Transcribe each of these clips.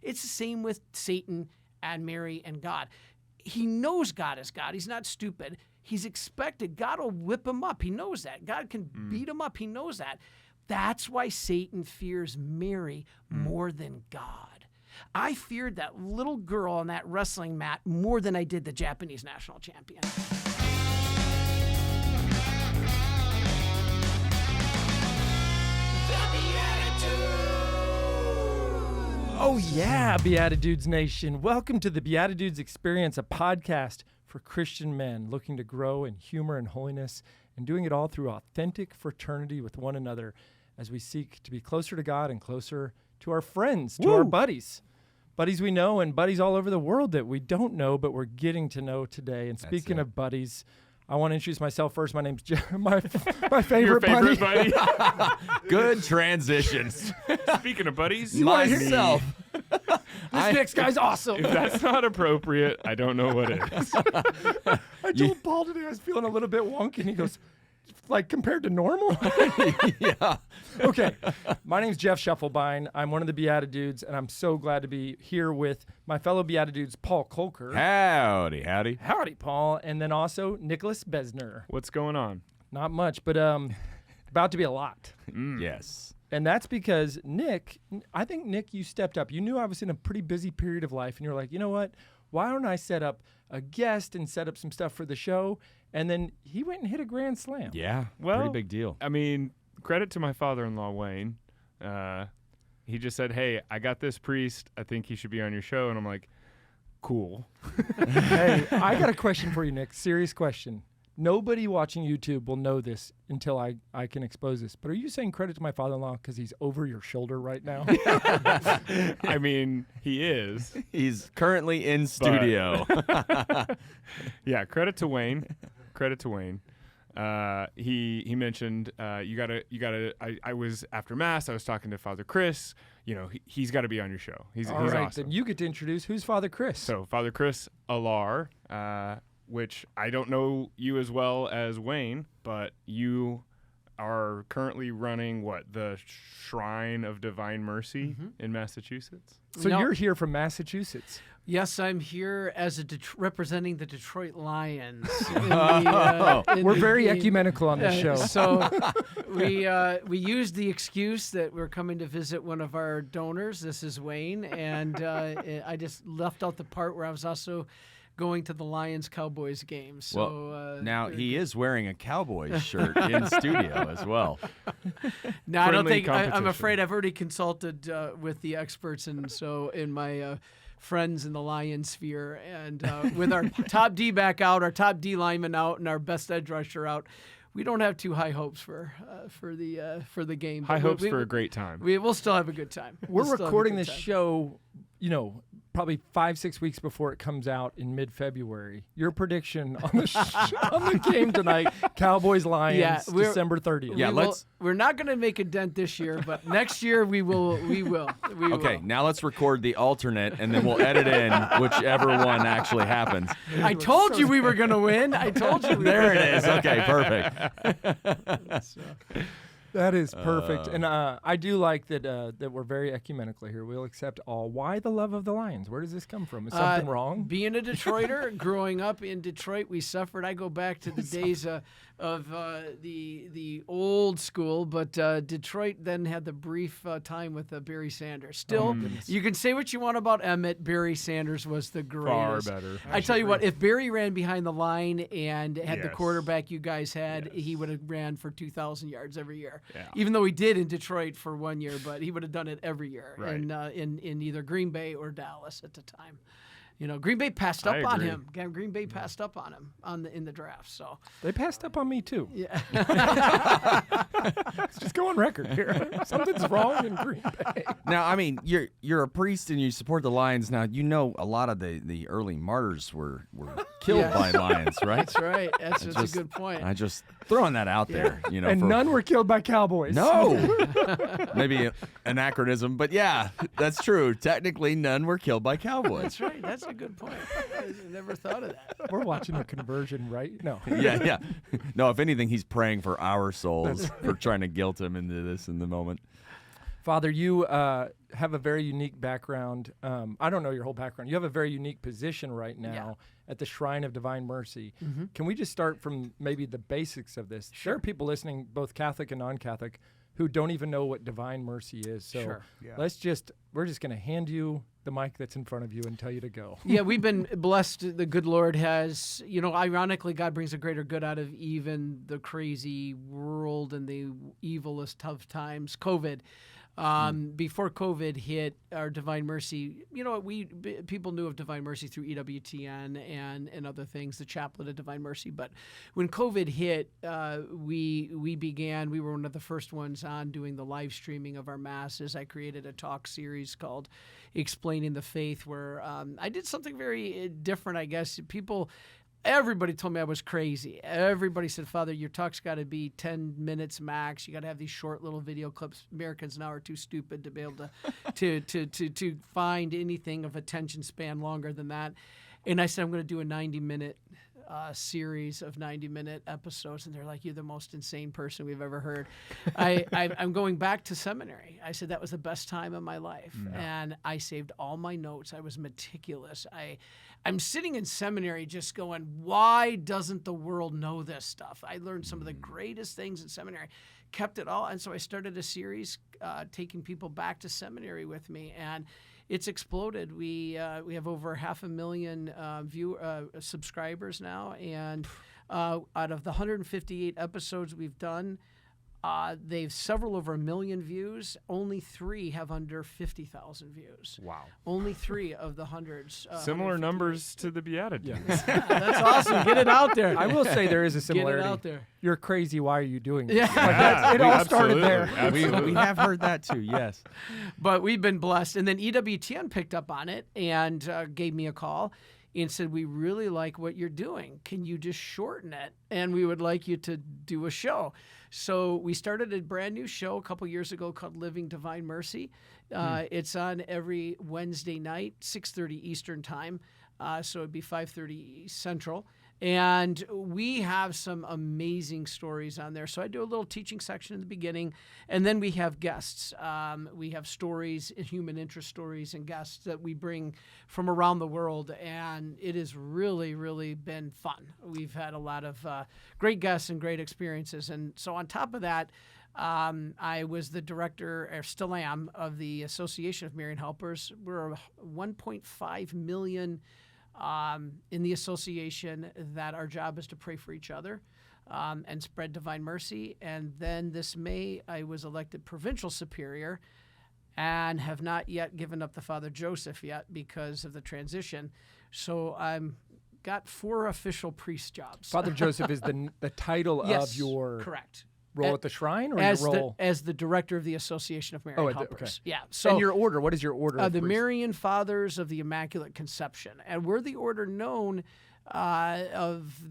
It's the same with Satan and Mary and God. He knows God is God. He's not stupid. He's expected. God will whip him up. He knows that. God can beat him up. He knows that. That's why Satan fears Mary more than God. I feared that little girl on that wrestling mat more than I did the Japanese national champion. Oh yeah, BeatiDudes Nation. Welcome to the BeatiDudes Experience, a podcast for Christian men looking to grow in humor and holiness and doing it all through authentic fraternity with one another as we seek to be closer to God and closer to our friends, to our buddies. Buddies we know and buddies all over the world that we don't know, but we're getting to know today. And speaking of buddies, I want to introduce myself first. My name's Jeff, my favorite buddy. Good transition. Speaking of buddies, myself. This next guy's awesome. If that's not appropriate, I don't know what is. I told Paul today I was feeling a little bit wonky, and he goes, like compared to normal? Yeah. Okay. My name's Jeff Scheffelbein. I'm one of the BeatiDudes, and I'm so glad to be here with my fellow BeatiDudes, Paul Kolker. Howdy, howdy. Howdy, Paul. And then also Nicholas Besner. What's going on? Not much, but about to be a lot. Yes. And that's because Nick, I think, Nick, you stepped up. You knew I was in a pretty busy period of life, and you're like, you know what? Why don't I set up a guest and set up some stuff for the show? And then he went and hit a grand slam. Yeah, Well, pretty big deal. I mean, credit to my father-in-law, Wayne. He just said, hey, I got this priest. I think he should be on your show. And I'm like, cool. Hey, I got a question for you, Nick. Serious question. Nobody watching YouTube will know this until I can expose this. But are you saying credit to my father-in-law because he's over your shoulder right now? I mean, he is. He's currently in studio. Yeah, credit to Wayne. Credit to Wayne. He mentioned you gotta. I was after Mass. I was talking to Father Chris. You know, he's got to be on your show. He's All right, awesome. then you get to introduce who's Father Chris. So Father Chris Alar, which I don't know you as well as Wayne, but you are currently running the Shrine of Divine Mercy in Massachusetts. So No. you're here from Massachusetts. Yes, I'm here as representing the Detroit Lions. We're very ecumenical on this show. So we used the excuse that we're coming to visit one of our donors. This is Wayne, and I just left out the part where I was also going to the Lions-Cowboys game. So Well, now he is wearing a Cowboys shirt in studio as well. No, I don't Friendly think. I'm competition. afraid I've already consulted with the experts, and so in my friends in the Lion sphere, and with our top D back out, our top D lineman out, and our best edge rusher out, we don't have too high hopes for the game. High But hopes for a great time. We'll still have a good time. We're We'll still have a recording good this time. show, probably 5-6 weeks before it comes out in mid-February. Your prediction on the on the game tonight, Cowboys-Lions, Yeah, December 30th. Yeah, We're not going to make a dent this year, but next year we will. Okay, now let's record the alternate, and then we'll edit in whichever one actually happens. I told you we were going to win. I told you. There it is. Okay, perfect. That is perfect. And I do like that we're very ecumenical here. We'll accept all. Why the love of the Lions? Where does this come from? Is something wrong? Being a Detroiter, growing up in Detroit, we suffered. I go back to the days of the old school, but Detroit then had the brief time with Barry Sanders. Still, you can say what you want about Emmett. Barry Sanders was the greatest. Far better. I tell you what, if Barry ran behind the line and had the Yes. quarterback you guys had, he would have ran for 2,000 yards every year. Yeah. Even though he did in Detroit for 1 year, but he would have done it every year Right. in either Green Bay or Dallas at the time. You know, Green Bay passed I up on agree. him. Green Bay passed up on him in the draft. So They passed up on me, too. yeah, Let's just go on record here. Something's wrong in Green Bay. Now, I mean, you're a priest and you support the Lions. Now, you know a lot of the early martyrs were killed Yes. by lions, right? that's right. That's just- a good point. I just throwing that out there, And for- none were killed by Cowboys. No, maybe an anachronism, but yeah, that's true. Technically, none were killed by Cowboys. That's right. That's a good point. I never thought of that. We're watching a conversion, right? No. Yeah. No, if anything, he's praying for our souls for trying to guilt him into this in the moment. Father, you have a very unique background. I don't know your whole background. You have a very unique position right now at the Shrine of Divine Mercy. Mm-hmm. Can we just start from maybe the basics of this? Sure. There are people listening, both Catholic and non-Catholic, who don't even know what Divine Mercy is. So Sure. we're just going to hand you the mic that's in front of you and tell you to go. Yeah, we've been blessed. The good Lord has, ironically, God brings a greater good out of even the crazy world and the evilest tough times. COVID. Before COVID hit, our Divine Mercy, people knew of Divine Mercy through EWTN and other things, the Chaplet of Divine Mercy. But when COVID hit, we were one of the first ones on doing the live streaming of our masses. I created a talk series called Explaining the Faith, where I did something very different, I guess. Everybody told me I was crazy. Everybody said, Father, your talk's got to be 10 minutes max. You got to have these short little video clips. Americans now are too stupid to be able to find anything of attention span longer than that. And I said, I'm going to do a 90-minute series of 90-minute episodes. And they're like, you're the most insane person we've ever heard. I'm going back to seminary. I said, that was the best time of my life. And I saved all my notes. I was meticulous. I'm sitting in seminary just going, why doesn't the world know this stuff? I learned some of the greatest things in seminary, kept it all. And so I started a series taking people back to seminary with me. And it's exploded. We have over 500,000 subscribers now. And out of the 158 episodes we've done, they've several over 1 million views. Only 3 have under 50,000 views. Wow. Only 3 of the hundreds. Similar numbers to the BeatiDudes. That's awesome. Get it out there. I will say there is a similarity. Get it out there. You're crazy. Why are you doing this? Yeah. It all started there. Absolutely. We have heard that too, yes. But we've been blessed. And then EWTN picked up on it and gave me a call and said, we really like what you're doing. Can you just shorten it? And we would like you to do a show. So we started a brand new show a couple years ago called Living Divine Mercy. It's on every Wednesday night, 6:30 Eastern time. So it'd be 5:30 Central. And we have some amazing stories on there. So I do a little teaching section in the beginning, and then we have guests. We have stories, human interest stories, and guests that we bring from around the world, and it has really, really been fun. We've had a lot of great guests and great experiences. And so on top of that, I was the director, or still am, of the Association of Marian Helpers. We're 1.5 million in the association, that our job is to pray for each other and spread divine mercy. And then this May, I was elected Provincial Superior and have not yet given up the Father Joseph yet because of the transition. So I'm got 4 official priest jobs. Father Joseph is the title Yes, of your correct. role at the shrine, or As your role? as the director of the Association of Marian okay. Helpers. Yeah. So And your order, what is your order? of the priests? Marian Fathers of the Immaculate Conception, and we're the order known of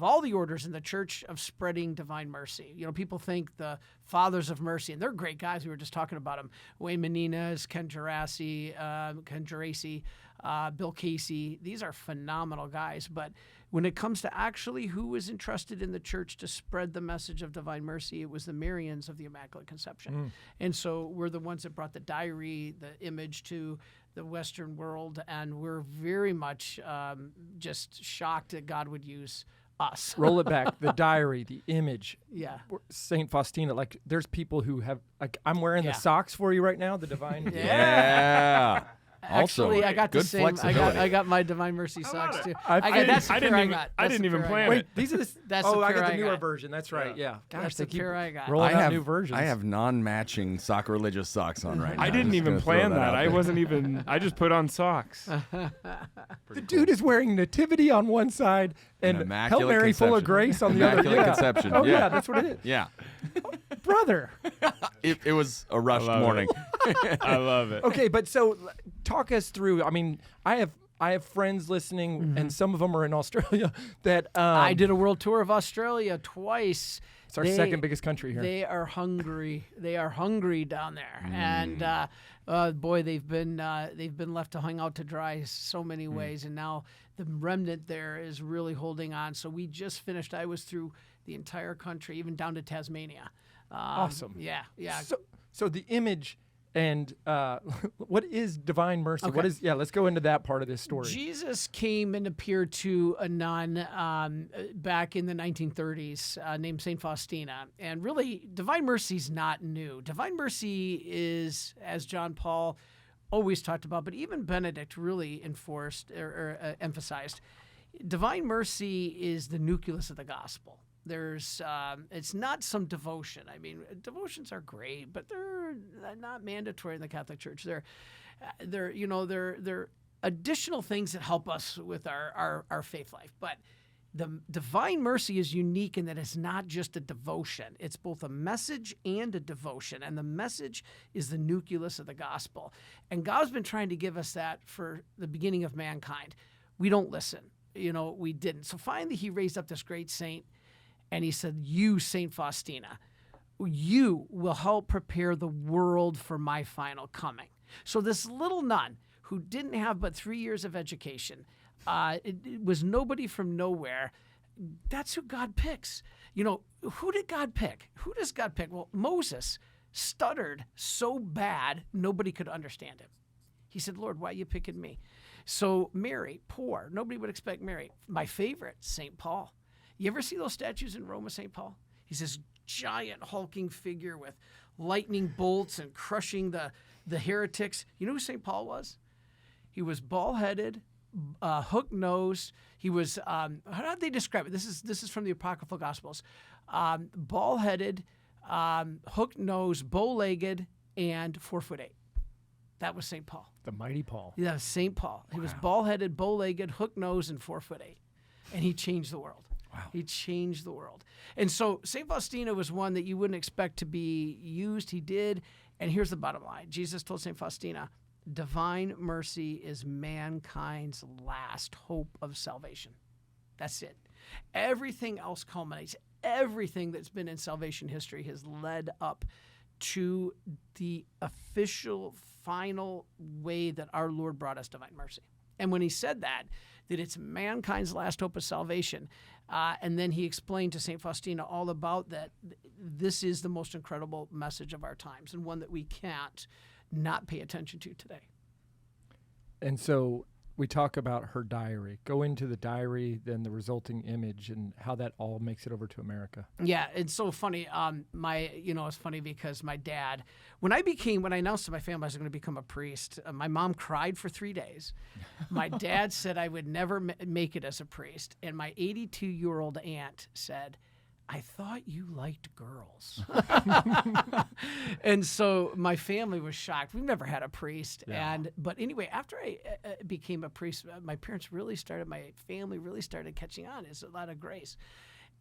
all the orders in the Church of spreading divine mercy. People think the Fathers of Mercy, and they're great guys. We were just talking about them: Wayne Menendez, Ken Geraci, Bill Casey. These are phenomenal guys, but when it comes to actually who was entrusted in the church to spread the message of divine mercy, it was the Marians of the Immaculate Conception. And so we're the ones that brought the diary, the image to the Western world, and we're very much just shocked that God would use us. Roll it back. The diary, the image. Yeah. Saint Faustina. Like, there's people who have. Like, I'm wearing Yeah. the socks for you right now. The divine. Yeah. Actually, Also, I got the good same. flexibility. I got my divine mercy socks too. I That's the I pair didn't I even. got. I That's didn't the even pair I plan got. Wait, it. these are the. That's oh, the I pair got the I newer got. version. That's right. Yeah. Gosh, That's they the keep pair I got. rolling I out have new versions. I have non-matching sock-religious socks on right now. I didn't Just even gonna throw plan that. out I there. wasn't even. I just put on socks. The dude is wearing nativity on one side and Hail Immaculate Mary full of Conception. grace on the other. Immaculate Yeah. Conception. Oh yeah. that's what it is, Yeah. brother. It was a rushed love it. morning. I love it. Okay, but so talk us through. I mean, I have friends listening, and some of them are in Australia. That I did a world tour of Australia twice. It's our second biggest country here. They are hungry. They are hungry down there, and boy, they've been left to hang out to dry so many ways, and now the remnant there is really holding on. So we just finished. I was through the entire country, even down to Tasmania. Awesome. Yeah. So the image and what is divine mercy? Okay. What is? Yeah, let's go into that part of this story. Jesus came and appeared to a nun back in the 1930s named Saint Faustina. And really, divine mercy is not new. Divine mercy is, as John Paul always talked about, but even Benedict really enforced or emphasized, divine mercy is the nucleus of the gospel. There's, it's not some devotion. I mean, devotions are great, but they're not mandatory in the Catholic Church. They're additional things that help us with our faith life. But the divine mercy is unique in that it's not just a devotion. It's both a message and a devotion. And the message is the nucleus of the gospel. And God's been trying to give us that for the beginning of mankind. We don't listen. We didn't. So finally, he raised up this great saint. And he said, you, Saint Faustina, you will help prepare the world for my final coming. So this little nun who didn't have but 3 years of education, it was nobody from nowhere. That's who God picks. Who did God pick? Who does God pick? Well, Moses stuttered so bad, nobody could understand him. He said, Lord, why are you picking me? So Mary, poor, nobody would expect Mary. My favorite, St. Paul. You ever see those statues in Rome of St. Paul? He's this giant hulking figure with lightning bolts and crushing the heretics. You know who St. Paul was? He was bald-headed, hook-nosed. He was, how did they describe it? This is from the Apocryphal Gospels. Bald-headed, hook-nosed, bow-legged, and 4'8". That was St. Paul. The mighty Paul. Yeah, St. Paul. He was bald-headed, bow-legged, hook-nosed, and 4'8". And he changed the world. Wow. He changed the world. And so St. Faustina was one that you wouldn't expect to be used. He did. And here's the bottom line. Jesus told St. Faustina, divine mercy is mankind's last hope of salvation. That's it. Everything else culminates. Everything that's been in salvation history has led up to the official, final way that our Lord brought us divine mercy. And when he said that it's mankind's last hope of salvation, and then he explained to St. Faustina all about that this is the most incredible message of our times and one that we can't not pay attention to today. And so we talk about her diary. Go into the diary, then the resulting image, and how that all makes it over to America. Yeah, it's so funny. It's funny because my dad, when I announced to my family I was going to become a priest, my mom cried for 3 days. My dad said I would never make it as a priest, and my 82-year-old aunt said, I thought you liked girls. And so my family was shocked. We've never had a priest. Yeah. But anyway, after I became a priest, my family really started catching on. It's a lot of grace.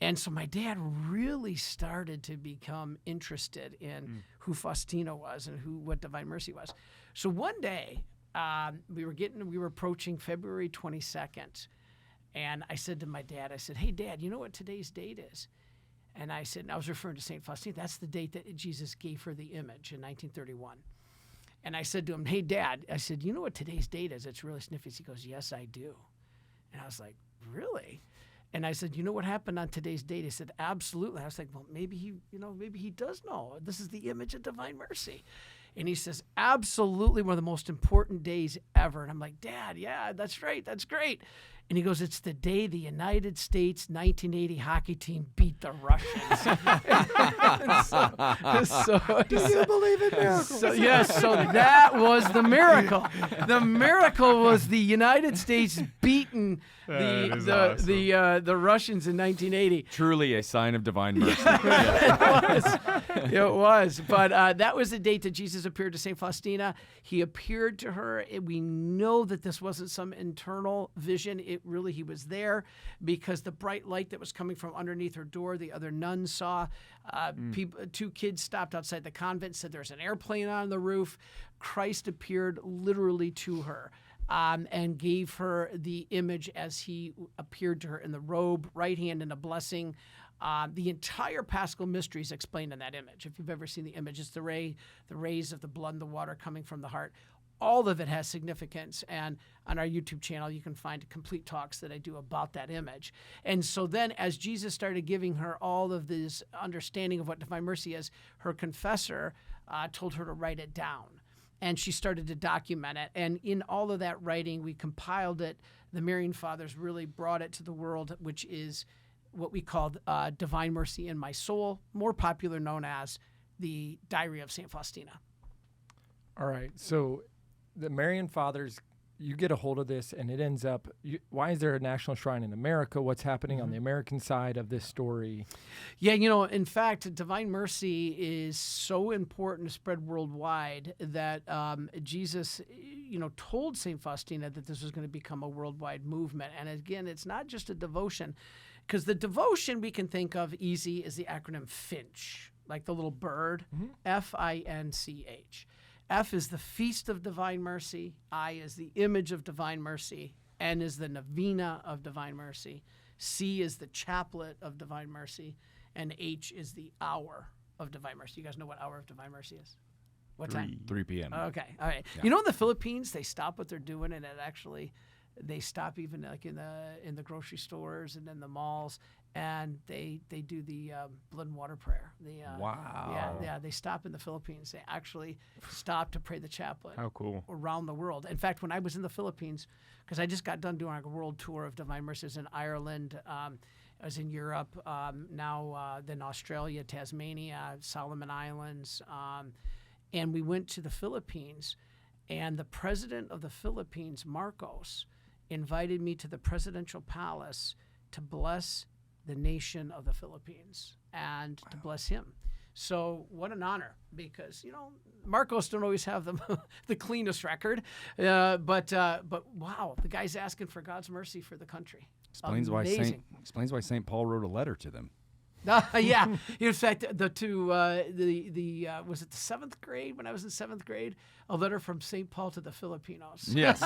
And so my dad really started to become interested in who Faustina was and what divine mercy was. So one day, we were approaching February 22nd. And I said to my dad, hey, Dad, you know what today's date is? And I was referring to St. Faustina. That's the date that Jesus gave her the image in 1931. And I said to him, hey, Dad, I said, you know what today's date is? It's really sniffy. He goes, yes, I do. And I was like, really? And I said, you know what happened on today's date? He said, absolutely. I was like, well, maybe he does know. This is the image of divine mercy. And he says, absolutely one of the most important days ever. And I'm like, Dad, yeah, that's right. That's great. And he goes, it's the day the United States 1980 hockey team beat the Russians. Do you believe in miracles? So that was the miracle. The miracle was the United States beating the Russians in 1980. Truly a sign of divine mercy. It was. But that was the date that Jesus appeared to St. Faustina. He appeared to her. We know that this wasn't some internal vision. He was there because the bright light that was coming from underneath her door, the other nuns saw. Two kids stopped outside the convent, said there's an airplane on the roof. Christ appeared literally to her and gave her the image as he appeared to her in the robe, right hand in a blessing. The entire Paschal mystery is explained in that image. If you've ever seen the image, it's the rays of the blood and the water coming from the heart. All of it has significance, and on our YouTube channel, you can find complete talks that I do about that image. And so then as Jesus started giving her all of this understanding of what divine mercy is, her confessor, told her to write it down. And she started to document it. And in all of that writing, we compiled it. The Marian Fathers really brought it to the world, which is what we called Divine Mercy in My Soul, more popular known as the Diary of St. Faustina. All right. So the Marian Fathers, you get a hold of this and it ends up, why is there a national shrine in America? What's happening on the American side of this story? Yeah, in fact, Divine Mercy is so important to spread worldwide that Jesus, told St. Faustina that this was going to become a worldwide movement. And again, it's not just a devotion, because the devotion we can think of easy is the acronym FINCH, like the little bird, FINCH. F is the Feast of Divine Mercy. I is the image of Divine Mercy. N is the Novena of Divine Mercy. C is the Chaplet of Divine Mercy. And H is the Hour of Divine Mercy. You guys know what Hour of Divine Mercy is? What time? 3 p.m. Okay. All right. Yeah. In the Philippines, they stop what they're doing, and they stop even like in the grocery stores and in the malls, and they do the blood and water prayer. Wow. Yeah. They stop in the Philippines. They actually stop to pray the chaplet. How cool. Around the world. In fact, when I was in the Philippines, because I just got done doing a world tour of Divine Mercy, I was in Ireland, I was in Europe, then Australia, Tasmania, Solomon Islands, and we went to the Philippines, and the president of the Philippines, Marcos, invited me to the presidential palace to bless the nation of the Philippines and to bless him. So what an honor, because Marcos don't always have the cleanest record, but wow, the guy's asking for God's mercy for the country. Explains why St. Paul wrote a letter to them. Yeah. In fact, was it the 7th grade, when I was in 7th grade, a letter from St. Paul to the Filipinos. Yes.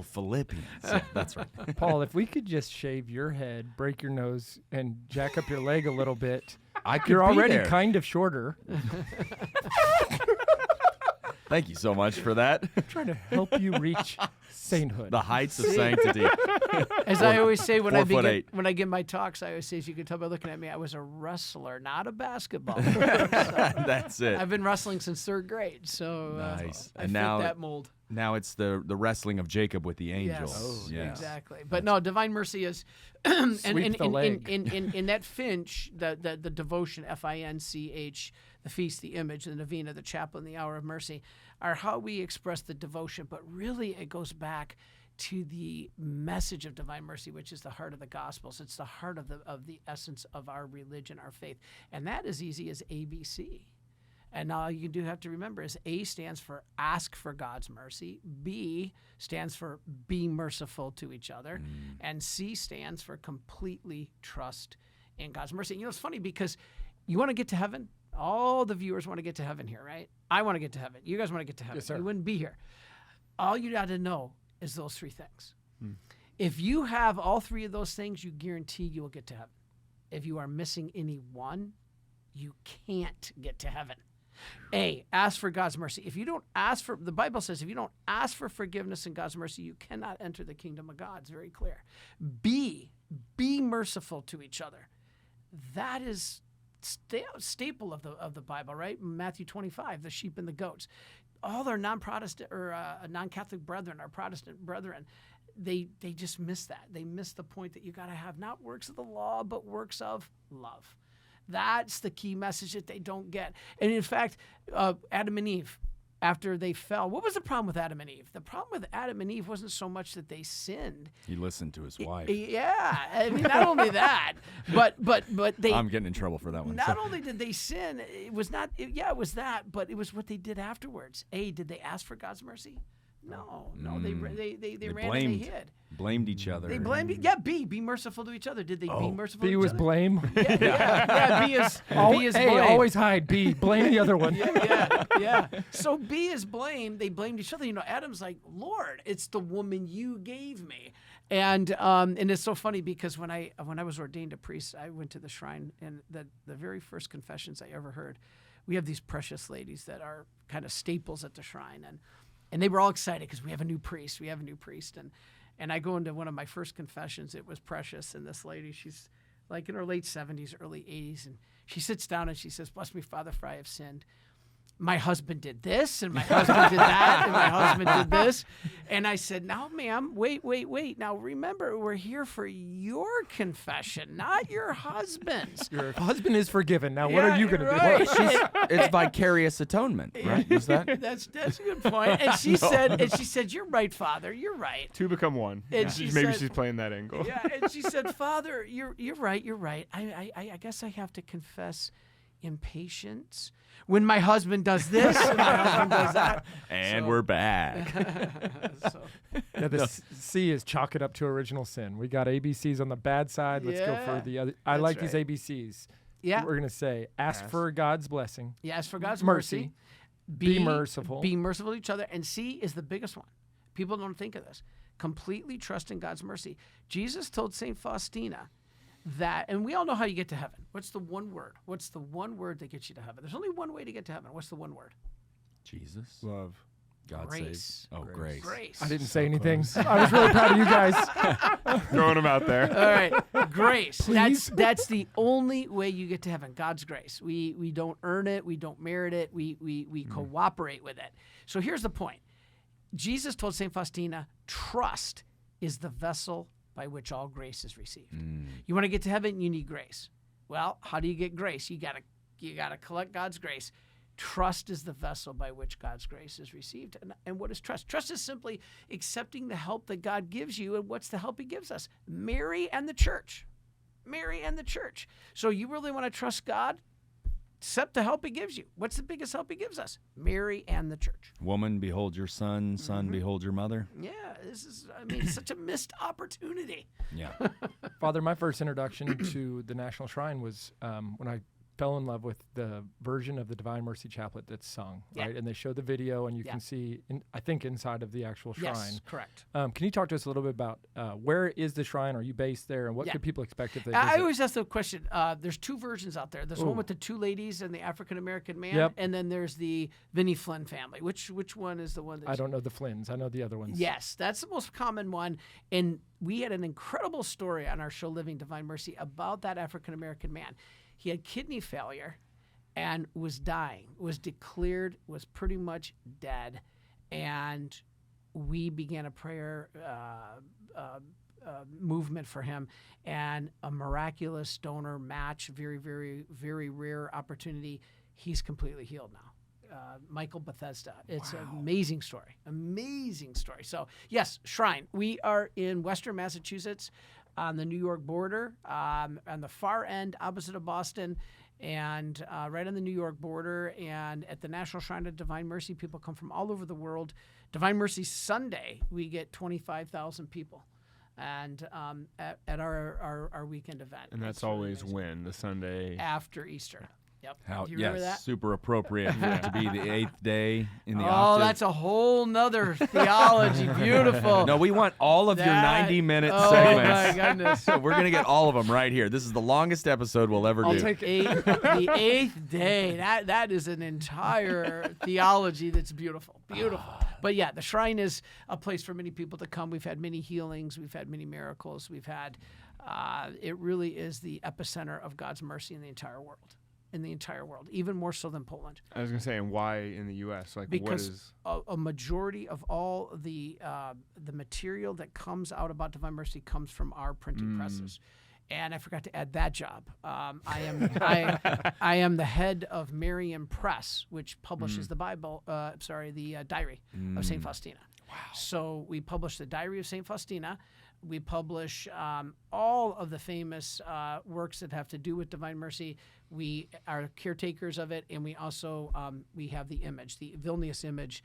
Philippians. Yeah, that's right. Paul, if we could just shave your head, break your nose, and jack up your leg a little bit, you're already kind of shorter. Thank you so much for that. I'm trying to help you reach sainthood. The heights of sanctity. As I always say when 4'8". when I give my talks, I always say, as you can tell by looking at me, I was a wrestler, not a basketball player. That's it. I've been wrestling since 3rd grade, so Nice. I And fit now that mold. Now it's the wrestling of Jacob with the angels. Yes, Yes. exactly. But no, Divine Mercy is, and Sweep the leg. in that Finch, the devotion, FINCH, the feast, the image, the novena, the chaplet, and the hour of mercy, are how we express the devotion. But really, it goes back to the message of Divine Mercy, which is the heart of the Gospels. It's the heart of the essence of our religion, our faith, and that is easy as ABC. And now you do have to remember is A stands for ask for God's mercy, B stands for be merciful to each other, and C stands for completely trust in God's mercy. It's funny because you want to get to heaven. All the viewers want to get to heaven here, right? I want to get to heaven. You guys want to get to heaven. Yes, sir. You wouldn't be here. All you got to know is those 3 things. If you have all 3 of those things, you guarantee you will get to heaven. If you are missing any one, you can't get to heaven. A, ask for God's mercy. If you don't ask for, the Bible says, if you don't ask for forgiveness and God's mercy, you cannot enter the kingdom of God. It's very clear. B, be merciful to each other. That is staple of the Bible, right? Matthew 25, the sheep and the goats. All our non-Protestant or non-Catholic brethren, our Protestant brethren, they just miss that. They miss the point that you got to have not works of the law, but works of love. That's the key message that they don't get. And in fact, Adam and Eve, after they fell, what was the problem with Adam and Eve? The problem with Adam and Eve wasn't so much that they sinned. He listened to his wife. Yeah, I mean, not only that, but they. I'm getting in trouble for that one. Not only did they sin, it was it was that, but it was what they did afterwards. A, did they ask for God's mercy? No, they ran and they hid. Blamed each other. They blamed. Yeah, B, be merciful to each other. Did they be merciful to B each was other? blame. Yeah, B is blame. Always hide. B, blame the other one. Yeah. So B is blame. They blamed each other. Adam's like, Lord, it's the woman you gave me. And it's so funny because when I was ordained a priest, I went to the shrine, and the very first confessions I ever heard, we have these precious ladies that are kind of staples at the shrine, and they were all excited because we have a new priest. And I go into one of my first confessions. It was precious, and this lady, she's like in her late 70s, early 80s. And she sits down and she says, "Bless me, Father, for I have sinned. My husband did this, and my husband did that, and my husband did this." And I said, "Now, ma'am, wait. Now, remember, we're here for your confession, not your husband's." Your husband is forgiven. Now, what are you going to right. do? It's vicarious atonement, right? Is that? That's a good point. And she said, "You're right, Father. You're right." Two become one. And she Maybe said- she's playing that angle. Yeah, and she said, "Father, you're right. You're right. I guess I have to confess impatience when my husband does this and my husband does that." And So- we're back. So, Yeah, the C is chalk it up to original sin. We got ABCs on the bad side. Let's go for Yeah, the other. I that's like right. these ABCs. yeah. We're going to say, ask for God's blessing. Yeah, as for God's Mercy. mercy, Be merciful. Be merciful to each other. And C is the biggest one. People don't think of this. Completely trust in God's mercy. Jesus told St. Faustina that, and we all know how you get to heaven. What's the one word? What's the one word that gets you to heaven? There's only one way to get to heaven. What's the one word? Jesus. Love. God Grace. saves. Oh, grace. Grace. I didn't say anything. I was really proud of you guys. Throwing them out there. All right, grace. Please. That's the only way you get to heaven. God's grace. We don't earn it. We don't merit it. We cooperate with it. So here's the point. Jesus told Saint Faustina, trust is the vessel by which all grace is received. You want to get to heaven, you need grace. Well, how do you get grace? You gotta collect God's grace. Trust is the vessel by which God's grace is received. And what is trust? Trust is simply accepting the help that God gives you. And what's the help he gives us? Mary and the church. Mary and the church. So you really want to trust God? Accept the help he gives you. What's the biggest help he gives us? Mary and the church. Woman, behold your son. Son, behold your mother. Yeah, this is, such a missed opportunity. Yeah. Father, my first introduction to the National Shrine was when I fell in love with the version of the Divine Mercy Chaplet that's sung, Yeah. right? And they show the video, and you Yeah. can see, I think, inside of the actual shrine. Yes, correct. Can you talk to us a little bit about where is the shrine? Are you based there? And what Yeah. could people expect if they I visit? always ask the question. There's two versions out there. There's Ooh. one with the two ladies and the African American man, Yep. and then there's the Vinnie Flynn family. Which one is the one? That's, I don't know the Flynns. I know the other ones. Yes, that's the most common one. And we had an incredible story on our show, Living Divine Mercy, about that African American man. He had kidney failure and was dying, was declared, was pretty much dead. And we began a prayer movement for him, and a miraculous donor match, very, very, very rare opportunity. He's completely healed now. Michael Bethesda. It's an amazing story. Amazing story. So, yes, Shrine. We are in Western Massachusetts on the New York border, on the far end opposite of Boston, and right on the New York border. And at the National Shrine of Divine Mercy, people come from all over the world. Divine Mercy Sunday, we get 25,000 people. And at our weekend event. And that's It's really always amazing. when? The Sunday. After Easter. Yep. How, Do you remember yes, that? super appropriate for it to be the 8th day in the Oh, octave. that's a whole nother theology. Beautiful. No, we want all of your That- 90-minute oh, segments. my goodness. So we're going to get all of them right here. This is the longest episode we'll ever I'll do. take The eighth day. That is an entire theology that's beautiful. Beautiful. But yeah, the shrine is a place for many people to come. We've had many healings. We've had many miracles. We've had, it really is the epicenter of God's mercy in the entire world. In the entire world, even more so than Poland. I was going to say, and why in the U.S.? Like, what Because is... a majority of all the material that comes out about Divine Mercy comes from our printing presses. And I forgot to add that job. I am the head of Marian Press, which publishes the Bible. The diary of Saint Faustina. Wow! So we publish the diary of Saint Faustina. We publish all of the famous works that have to do with Divine Mercy. We are caretakers of it, and we also we have the image, the Vilnius image.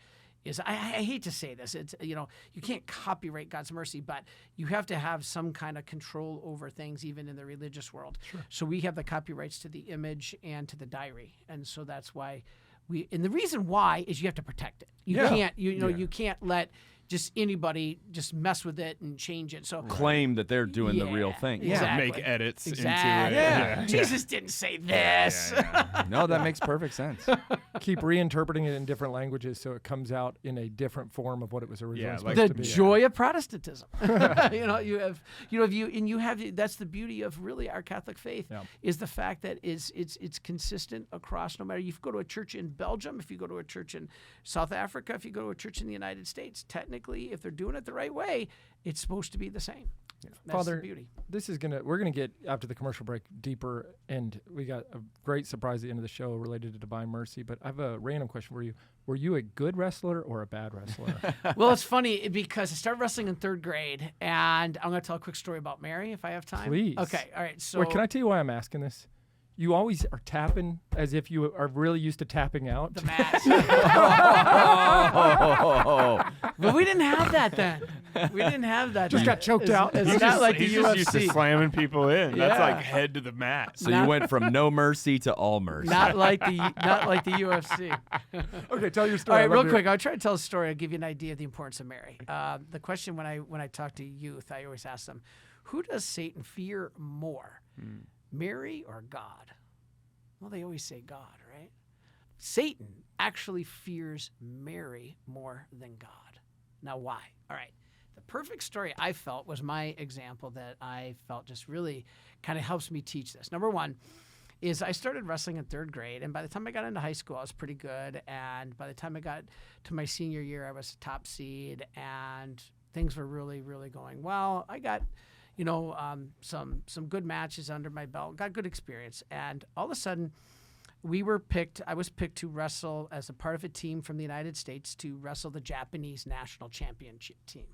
I hate to say this. It's you can't copyright God's mercy, but you have to have some kind of control over things, even in the religious world. Sure. So we have the copyrights to the image and to the diary, and so that's why and the reason why is you have to protect it. You can't you can't let just anybody just mess with it and change it. So Claim that they're doing the real thing. Yeah. Exactly. Make edits Exactly. into it. Yeah. Jesus didn't say this. No, that makes perfect sense. Keep reinterpreting it in different languages so it comes out in a different form of what it was originally Yeah, supposed like to The be. joy of Protestantism. you have that's the beauty of really our Catholic faith is the fact that it's consistent across. No matter if you go to a church in Belgium, if you go to a church in South Africa, if you go to a church in the United States, technically, if they're doing it the right way, it's supposed to be the same. That's Father, the beauty. We're gonna get after the commercial break deeper, and we got a great surprise at the end of the show related to divine mercy. But I have a random question for you: were you a good wrestler or a bad wrestler? Well, it's funny because I started wrestling in 3rd grade, and I'm going to tell a quick story about Mary if I have time. Please. Okay. All right. So Wait, can I tell you why I'm asking this? You always are tapping as if you are really used to tapping out. the match. But we didn't have that then. We didn't have that. Just then. got choked It's- out. It's He's not just, like the he's just used to UFC. slamming people in. That's Yeah. like head to the mat. So you went from no mercy to all mercy. Not like the UFC. Okay, tell your All story. right, real quick. I'll try to tell a story. I'll give you an idea of the importance of Mary. The question when I talk to youth, I always ask them, who does Satan fear more, Mary or God? Well, they always say God, right? Satan actually fears Mary more than God. Now, why? All right. The perfect story I felt was my example that I felt just really kind of helps me teach this. Number one is I started wrestling in 3rd grade, and by the time I got into high school, I was pretty good. And by the time I got to my senior year, I was a top seed, and things were really, really going well. I got, some good matches under my belt, got good experience, and all of a sudden, I was picked to wrestle as a part of a team from the United States to wrestle the Japanese national championship team.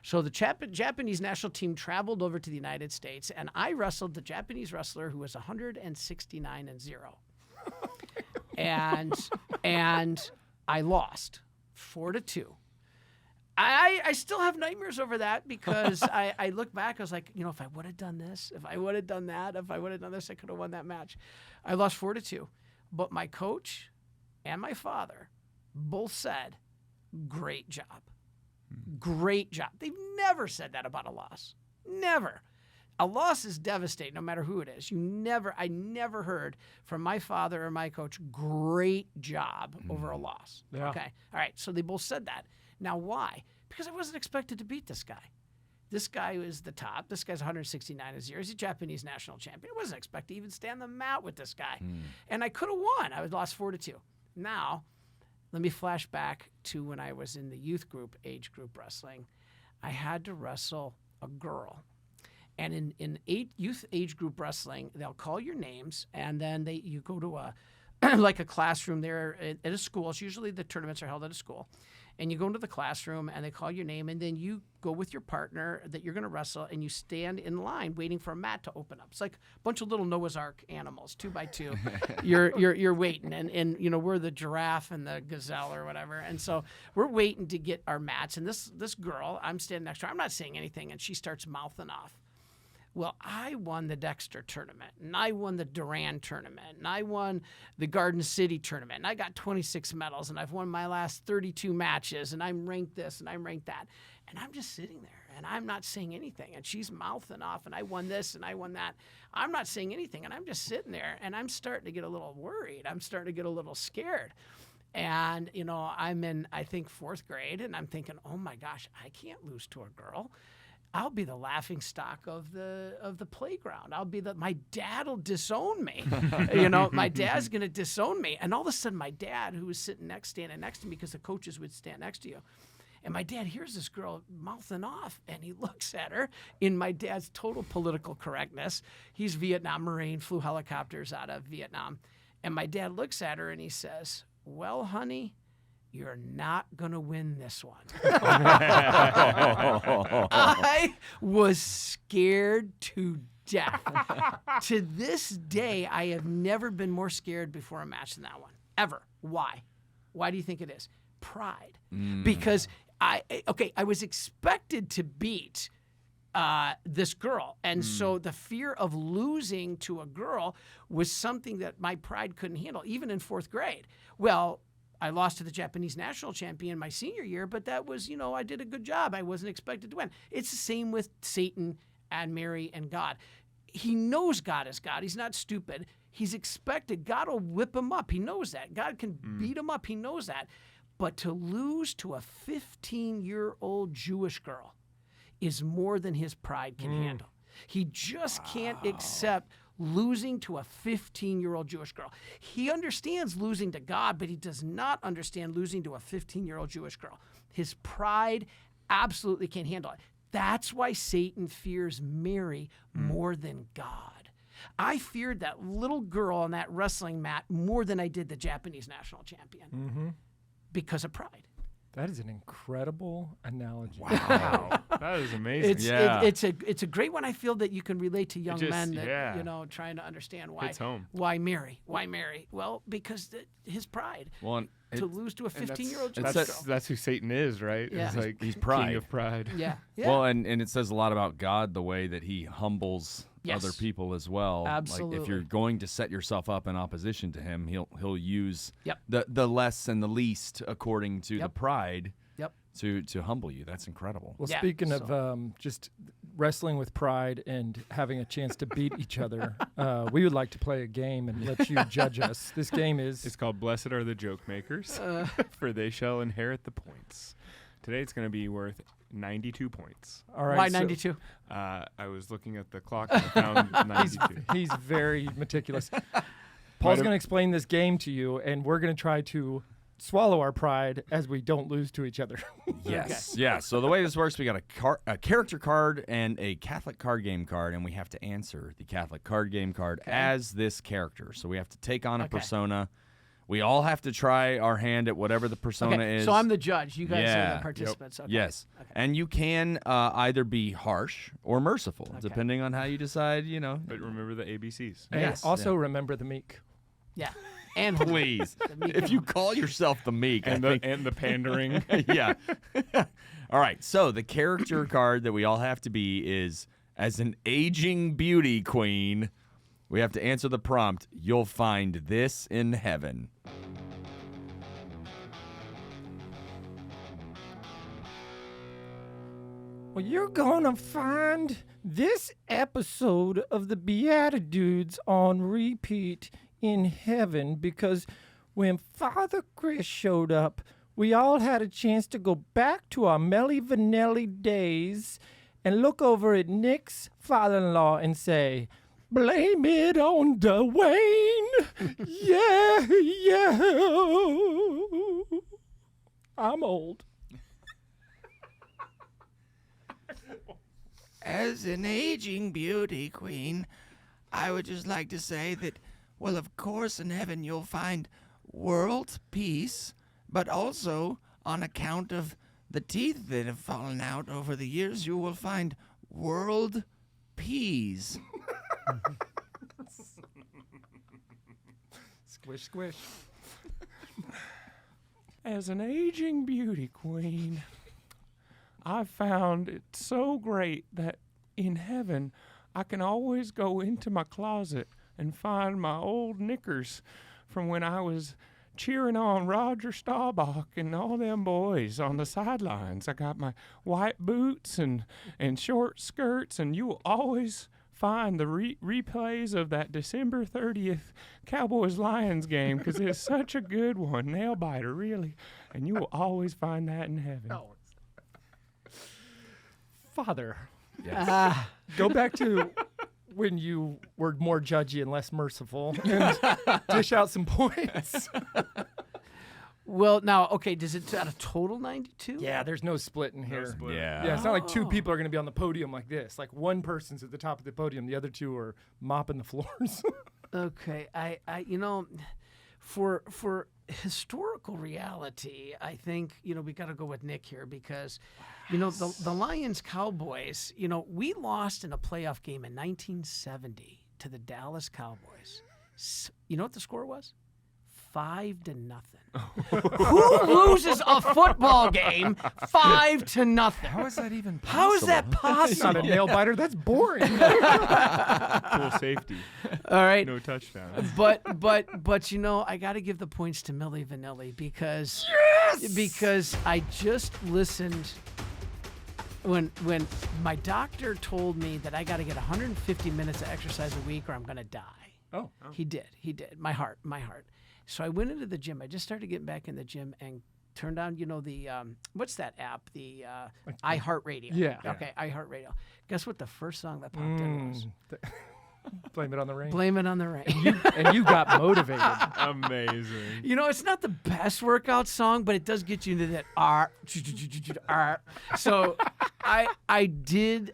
So the Japanese national team traveled over to the United States, and I wrestled the Japanese wrestler who was 169-0. and I lost 4-2. I still have nightmares over that because I look back, I was like, if I would have done this, if I would have done that, if I would have done this, I could have won that match. I lost 4-2. But my coach and my father both said, great job. Great job. They've never said that about a loss. Never. A loss is devastating no matter who it is. I never heard from my father or my coach, great job over a loss. Yeah. Okay. All right. So they both said that. Now, why? Because I wasn't expected to beat this guy. This guy was the top. This guy's 169-0. He's a Japanese national champion. I wasn't expected to even stand the mat with this guy. And I could have won. I was lost 4-2. Now, let me flash back to when I was in the youth group, age group wrestling. I had to wrestle a girl. And in youth age group wrestling, they'll call your names, and then you go to a like a classroom there at a school. It's usually the tournaments are held at a school. And you go into the classroom, and they call your name, and then you go with your partner that you're going to wrestle, and you stand in line waiting for a mat to open up. It's like a bunch of little Noah's Ark animals, 2 by 2. You're waiting, and we're the giraffe and the gazelle or whatever, and so we're waiting to get our mats. And this girl, I'm standing next to her, I'm not saying anything, and she starts mouthing off. Well, I won the Dexter tournament, and I won the Duran tournament, and I won the Garden City tournament, and I got 26 medals, and I've won my last 32 matches, and I'm ranked this, and I'm ranked that. And I'm just sitting there, and I'm not saying anything, and she's mouthing off, and I won this, and I won that. I'm not saying anything, and I'm just sitting there, and I'm starting to get a little worried. I'm starting to get a little scared. And, I'm in, I think, 4th grade, and I'm thinking, oh, my gosh, I can't lose to a girl. I'll be the laughing stock of the playground. My dad will disown me. My dad's going to disown me. And all of a sudden, my dad, who was standing next to me because the coaches would stand next to you, and my dad hears this girl mouthing off, and he looks at her in my dad's total political correctness. He's Vietnam Marine, flew helicopters out of Vietnam. And my dad looks at her, and he says, well, honey, you're not going to win this one. I was scared to death. To this day, I have never been more scared before a match than that one, ever. Why? Why do you think it is? Pride. Because I was expected to beat this girl. And so the fear of losing to a girl was something that my pride couldn't handle, even in 4th grade. Well, I lost to the Japanese national champion my senior year, but that was, I did a good job. I wasn't expected to win. It's the same with Satan and Mary and God. He knows God is God. He's not stupid. He's expected. God will whip him up. He knows that. God can beat him up. He knows that. But to lose to a 15-year-old Jewish girl is more than his pride can handle. He just can't accept losing to a 15-year-old Jewish girl. He understands losing to God, but he does not understand losing to a 15-year-old Jewish girl. His pride absolutely can't handle it. That's why Satan fears Mary more than God. I feared that little girl on that wrestling mat more than I did the Japanese national champion because of pride. That is an incredible analogy. Wow, that is amazing. It's a great one. I feel that you can relate to young men that trying to understand why. Hits home. Why Mary? Why Mary? Well, because his pride. Well, to lose to a 15-year-old Jewish that's, girl. that's who Satan is, right? Yeah. It's like He's pride. king of pride. Yeah. Well, and it says a lot about God, the way that he humbles other people as well. Absolutely. Like if you're going to set yourself up in opposition to him, he'll use Yep. the less and the least according to the pride Yep. to humble you. That's incredible. Well, Yeah, speaking of just wrestling with pride and having a chance to beat each other, we would like to play a game and let you judge us. This game is... It's called Blessed Are the Joke Makers, for they shall inherit the points. Today it's going to be worth 92 points. All right, Why so 92? I was looking at the clock and I found 92. He's very meticulous. Paul's going to explain this game to you, and we're going to try to swallow our pride as we don't lose to each other. Yes. Yeah. So the way this works, we got a character card and a Catholic card game card, and we have to answer the Catholic card game card as this character. So we have to take on a persona. We all have to try our hand at whatever the persona is. So I'm the judge. You guys are the participants. Okay. Yes. Okay. And you can either be harsh or merciful, depending on how you decide, But remember the ABCs. And Yes. also remember the meek. Yeah. And Please. If you call yourself the meek, And the pandering. yeah. All right. So the character card that we all have to be is, as an aging beauty queen, we have to answer the prompt, you'll find this in heaven. Well, you're going to find this episode of the BeatiDudes on repeat in heaven, because when Father Chris showed up, we all had a chance to go back to our Melly Vanelli days and look over at Nick's father-in-law and say, blame it on Dwayne. Yeah. I'm old. As an aging beauty queen, I would just like to say that, well, of course, in heaven you'll find world peace, but also, on account of the teeth that have fallen out over the years, you will find world peas. Squish, squish. As an aging beauty queen, I found it so great that in heaven I can always go into my closet and find my old knickers from when I was cheering on Roger Staubach and all them boys on the sidelines. I got my white boots and short skirts, and you will always find the replays of that December 30th Cowboys-Lions game, because it's such a good one, nail-biter, really, and you will always find that in heaven. Oh. Father, Yes. go back to when you were more judgy and less merciful and dish out some points. well, now, okay, does it at a total 92? Yeah, there's no split in here. split. Yeah, it's not like two people are going to be on the podium like this. Like one person's at the top of the podium, the other two are mopping the floors. Okay, I for historical reality, I think, we got to go with Nick here, because, the Lions Cowboys, we lost in a playoff game in 1970 to the Dallas Cowboys. You know what the score was? 5-0. Who loses a football game 5-0? How is that even possible? How is that It's possible? not a nail biter. That's boring. Full safety. All right. No touchdowns. But I got to give the points to Milli Vanilli because I just listened when my doctor told me that I got to get 150 minutes of exercise a week or I'm going to die. Oh. He did. My heart. So I went into the gym. I just started getting back in the gym and turned on, the what's that app? The iHeartRadio. Yeah. Okay, iHeartRadio. Guess what the first song that popped in was? Blame It on the Rain. Blame It on the Rain. And you got motivated. Amazing. It's not the best workout song, but it does get you into that R. So I did,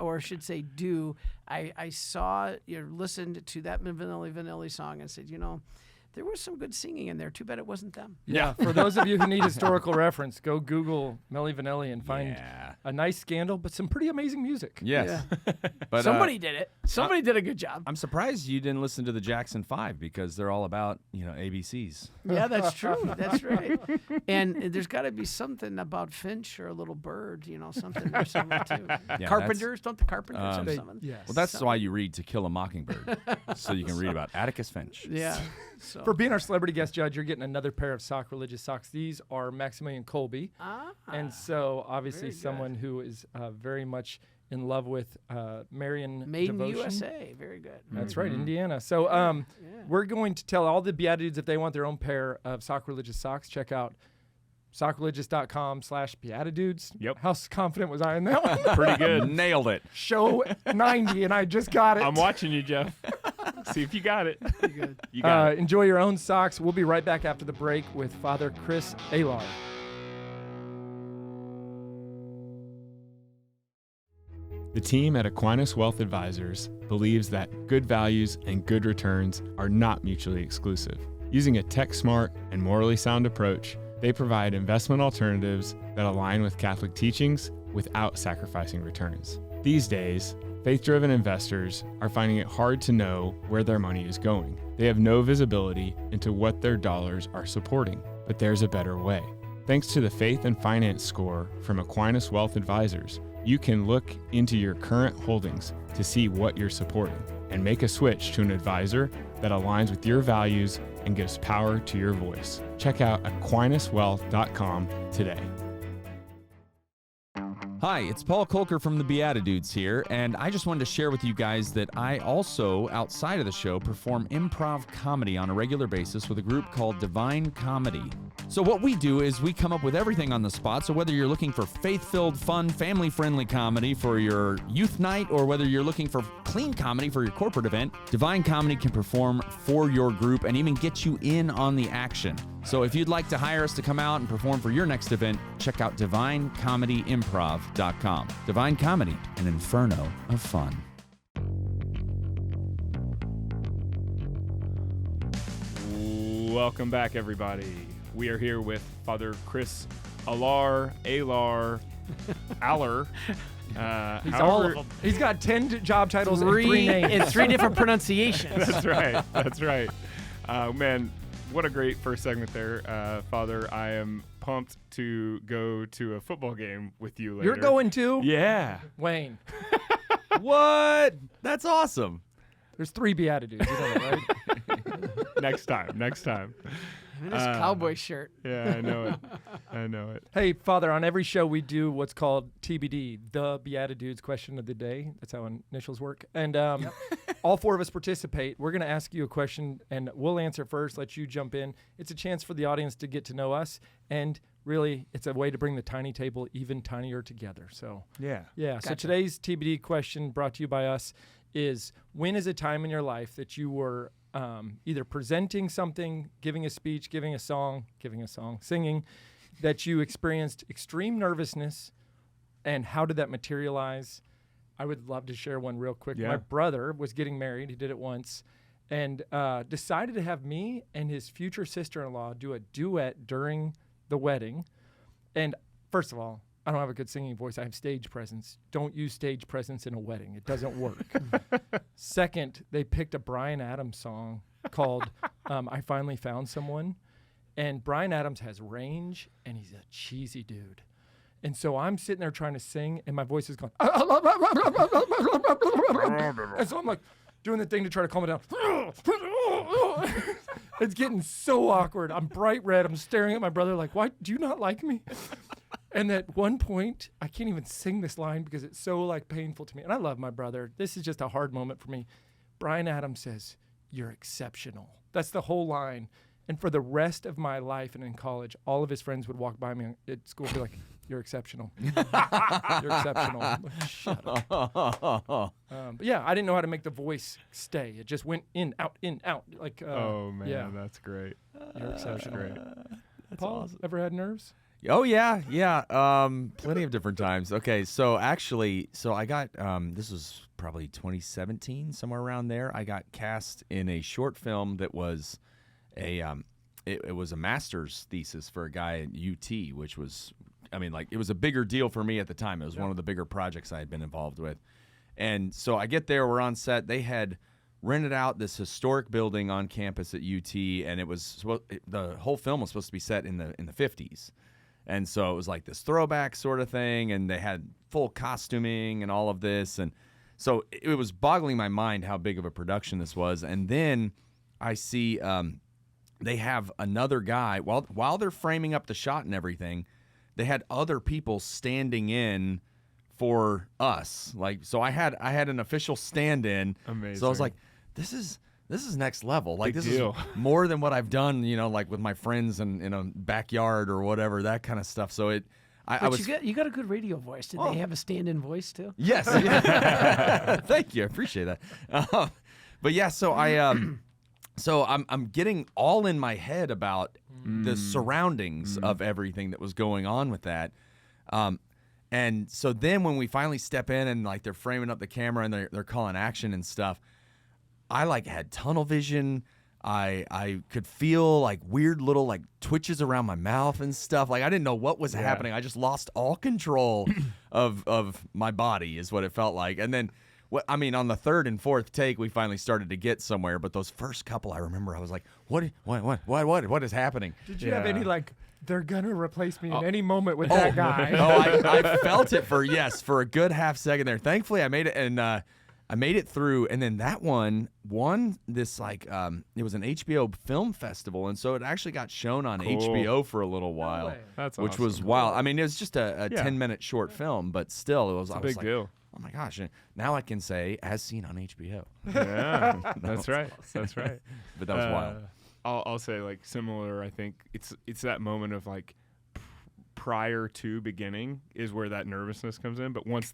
or I should say do, I saw, listened to that Vanilli song and said, there was some good singing in there. Too bad it wasn't them. Yeah. For those of you who need historical reference, go Google Milli Vanilli and find a nice scandal, but some pretty amazing music. Yes. But Somebody did it. Somebody did a good job. I'm surprised you didn't listen to the Jackson 5 because they're all about, ABCs. Yeah, that's true. That's right. And there's got to be something about Finch or a little bird, something or something too. Yeah, Carpenters, don't the Carpenters have something? Yes. Well, that's why you read To Kill a Mockingbird, so you can read about Atticus Finch. Yeah. So. For being our celebrity guest judge, you're getting another pair of religious socks. These are Maximilian Kolbe. And so obviously very good. someone who is very much in love with Marian Made in devotion. USA. Very good. That's right, Indiana. So we're going to tell all the BeatiDudes if they want their own pair of religious socks, check out sockreligious.com/BeatiDudes. Yep. How confident was I in that one? Pretty good. Nailed it. Show 90, and I just got it. I'm watching you, Jeff. See if you got it. You got it. Enjoy your own socks. We'll be right back after the break with Father Chris Alar. The team at Aquinas Wealth Advisors believes that good values and good returns are not mutually exclusive. Using a tech-smart and morally sound approach, they provide investment alternatives that align with Catholic teachings without sacrificing returns. These days, faith-driven investors are finding it hard to know where their money is going. They have no visibility into what their dollars are supporting, but there's a better way. Thanks to the Faith and Finance Score from Aquinas Wealth Advisors, you can look into your current holdings to see what you're supporting and make a switch to an advisor that aligns with your values and gives power to your voice. Check out AquinasWealth.com today. Hi, it's Paul Kolker from the BeatiDudes here, and I just wanted to share with you guys that I also, outside of the show, perform improv comedy on a regular basis with a group called Divine Comedy. So what we do is we come up with everything on the spot, so whether you're looking for faith-filled, fun, family-friendly comedy for your youth night, or whether you're looking for clean comedy for your corporate event, Divine Comedy can perform for your group and even get you in on the action. So if you'd like to hire us to come out and perform for your next event, check out DivineComedyImprov.com. Divine Comedy, an inferno of fun. Welcome back, everybody. We are here with Father Chris Alar. Alar. He's all of them. He's got 10 job titles and 3 names. And 3 different pronunciations. That's right. That's right. Man, what a great first segment there, Father. I am pumped to go to a football game with you later. You're going to? Yeah. Wayne. What? That's awesome. There's 3 BeatiDudes. You know that, right? Next time. In his cowboy shirt. Yeah, I know it. Hey, Father, on every show we do what's called TBD, the BeatiDudes question of the day. That's how initials work. And all 4 of us participate. We're going to ask you a question, and we'll answer first, let you jump in. It's a chance for the audience to get to know us, and really, it's a way to bring the tiny table even tinier together. So, Yeah. So today's TBD question brought to you by us is, when is a time in your life that you were either presenting something, giving a speech, giving a song, singing, that you experienced extreme nervousness, and how did that materialize? I would love to share one real quick. Yeah. My brother was getting married. He did it once, and decided to have me and his future sister-in-law do a duet during the wedding. And first of all, I don't have a good singing voice. I have stage presence. Don't use stage presence in a wedding. It doesn't work. Second, they picked a Bryan Adams song called I Finally Found Someone. And Bryan Adams has range, and he's a cheesy dude. And so I'm sitting there trying to sing, and my voice is going. And so I'm like doing the thing to try to calm it down. It's getting so awkward. I'm bright red. I'm staring at my brother like, why do you not like me? And at one point, I can't even sing this line because it's so like painful to me. And I love my brother. This is just a hard moment for me. Bryan Adams says, "You're exceptional." That's the whole line. And for the rest of my life and in college, all of his friends would walk by me at school and be like, "You're exceptional." You're exceptional. I'm like, shut up. But yeah, I didn't know how to make the voice stay. It just went in, out, in, out. Like, oh man, yeah. that's great. You're exceptional. Great. Paul, awesome. ever had nerves? Oh yeah. Plenty of different times. Okay, so actually, I got this was probably 2017, somewhere around there. I got cast in a short film that was it was a master's thesis for a guy at UT, which was, it was a bigger deal for me at the time. It was one of the bigger projects I had been involved with. And so I get there, we're on set. They had rented out this historic building on campus at UT, and it was the whole film was supposed to be set in the 50s. And so it was like this throwback sort of thing, and they had full costuming and all of this. And so it was boggling my mind how big of a production this was. And then I see they have another guy, while they're framing up the shot and everything, they had other people standing in for us. So I had an official stand-in. Amazing. So I was like, this is next level. Like, Big this deal. is more than what I've done, like with my friends in a backyard or whatever, that kind of stuff. So I was. You got a good radio voice. Did they have a stand-in voice too? Yes. Thank you. I appreciate that. But yeah, so I'm getting all in my head about the surroundings of everything that was going on with that. And so then when we finally step in and like they're framing up the camera and they're calling action and stuff, I like had tunnel vision. I could feel like weird little like twitches around my mouth and stuff. Like I didn't know what was happening. I just lost all control of my body is what it felt like. And then on the third and fourth take, we finally started to get somewhere. But those first couple, I remember I was like, what is happening? Did you have any like, they're going to replace me in any moment with that guy? I felt it for a good half second there. Thankfully, I made it, and I made it through. And then that one won this like it was an HBO film festival, and so it actually got shown on HBO for a little while, way. That's which awesome. was wild. It was just a 10-minute short film, but still, it was It's a I was big like, deal. oh my gosh! And now I can say as seen on HBO. Yeah, that's right. That's right. But that was wild. I'll say like similar. I think it's that moment of like prior to beginning is where that nervousness comes in. But once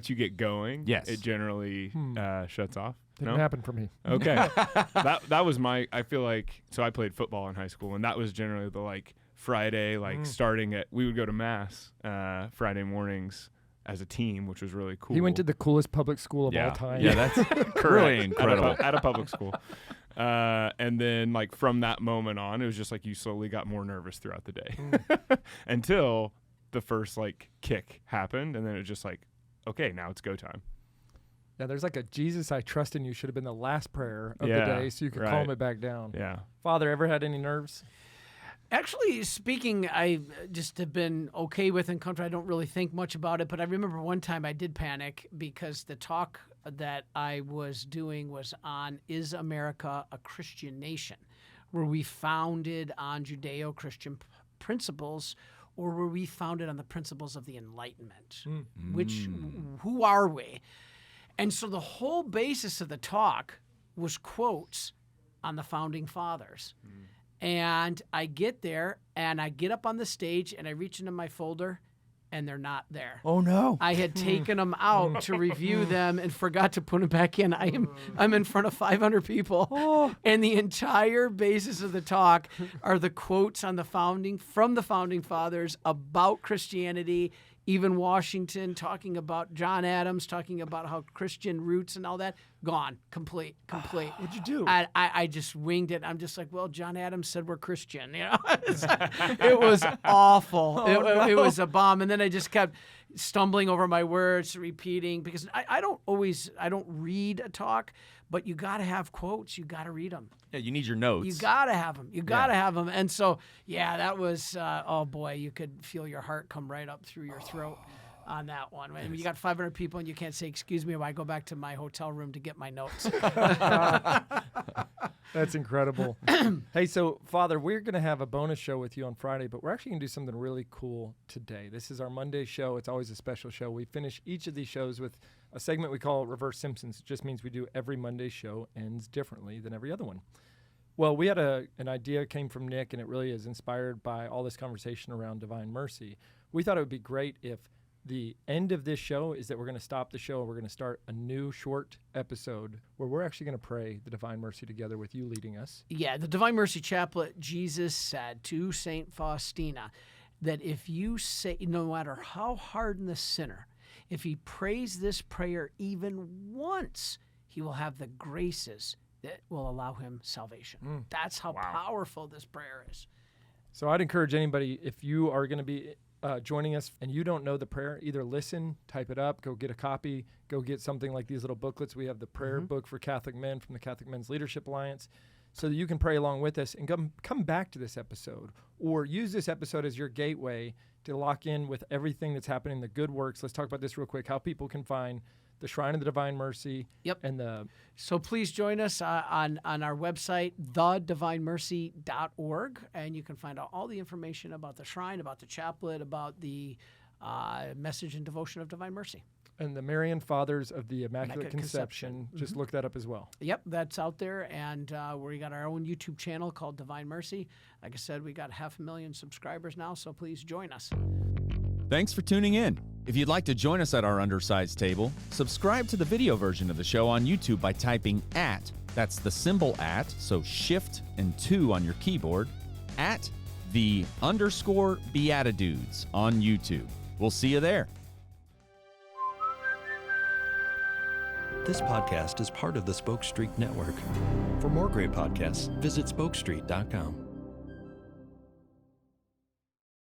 you get going, Yes. it generally shuts off. Didn't happen for me. Okay. that was I feel like, so I played football in high school, and that was generally the like Friday, starting we would go to mass Friday mornings as a team, which was really cool. He went to the coolest public school of all time. Yeah, that's really incredible. At a public school. And then like from that moment on, it was just like you slowly got more nervous throughout the day until the first like kick happened. And then it was just like, okay, now it's go time. Yeah, there's like a Jesus, I trust in you should have been the last prayer of the Yeah, day so you could right. calm it back down. Yeah. Father, ever had any nerves? Actually, speaking, I just have been okay with and comfortable. I don't really think much about it, but I remember one time I did panic because the talk that I was doing was on Is America a Christian Nation? Were we founded on Judeo-Christian principles, or were we founded on the principles of the Enlightenment? Who are we? And so the whole basis of the talk was quotes on the Founding Fathers. And I get there, and I get up on the stage, and I reach into my folder, and they're not there. Oh no! I had taken them out to review them and forgot to put them back in. I'm in front of 500 people, and the entire basis of the talk are the quotes on from the Founding Fathers about Christianity. Even Washington, talking about John Adams, talking about how Christian roots and all that, gone, complete. What'd you do? I just winged it. I'm just like, well, John Adams said we're Christian. It was awful. It was a bomb. And then I just kept stumbling over my words, repeating, because I don't read a talk, but you got to have quotes. You got to read them. Yeah, you need your notes. You got to have them. You got to have them. And so, yeah, that was, oh boy, you could feel your heart come right up through your throat on that one. I mean, you got 500 people and you can't say, excuse me, while I go back to my hotel room to get my notes. That's incredible. Hey, so Father, we're going to have a bonus show with you on Friday, but we're actually going to do something really cool today. This is our Monday show. It's always a special show. We finish each of these shows with a segment we call Reverse Simpsons. It just means we do every Monday show ends differently than every other one. Well, we had an idea came from Nick, and it really is inspired by all this conversation around divine mercy. We thought it would be great if the end of this show is that we're going to stop the show and we're going to start a new short episode where we're actually going to pray the divine mercy together with you leading us. Yeah, the Divine Mercy Chaplet, Jesus said to St. Faustina that if you say, no matter how hardened the sinner, if he prays this prayer even once, he will have the graces that will allow him salvation. That's how powerful this prayer is. So I'd encourage anybody, if you are going to be joining us and you don't know the prayer, either listen, type it up, go get a copy, go get something like these little booklets. We have the prayer book for Catholic men from the Catholic Men's Leadership Alliance, so that you can pray along with us and come back to this episode, or use this episode as your gateway to lock in with everything that's happening, the good works. Let's talk about this real quick, how people can find the Shrine of the Divine Mercy. Yep. And so please join us on our website, thedivinemercy.org, and you can find out all the information about the shrine, about the chaplet, about the message and devotion of Divine Mercy. And the Marian Fathers of the Immaculate Conception. Just look that up as well. Yep, that's out there. And we got our own YouTube channel called Divine Mercy. Like I said, we got 500,000 subscribers now, so please join us. Thanks for tuning in. If you'd like to join us at our undersized table, subscribe to the video version of the show on YouTube by typing @ that's the symbol @, so shift and 2 on your keyboard, @the_BeatiDudes on YouTube. We'll see you there. This podcast is part of the Spoke Street Network. For more great podcasts, visit spokestreet.com.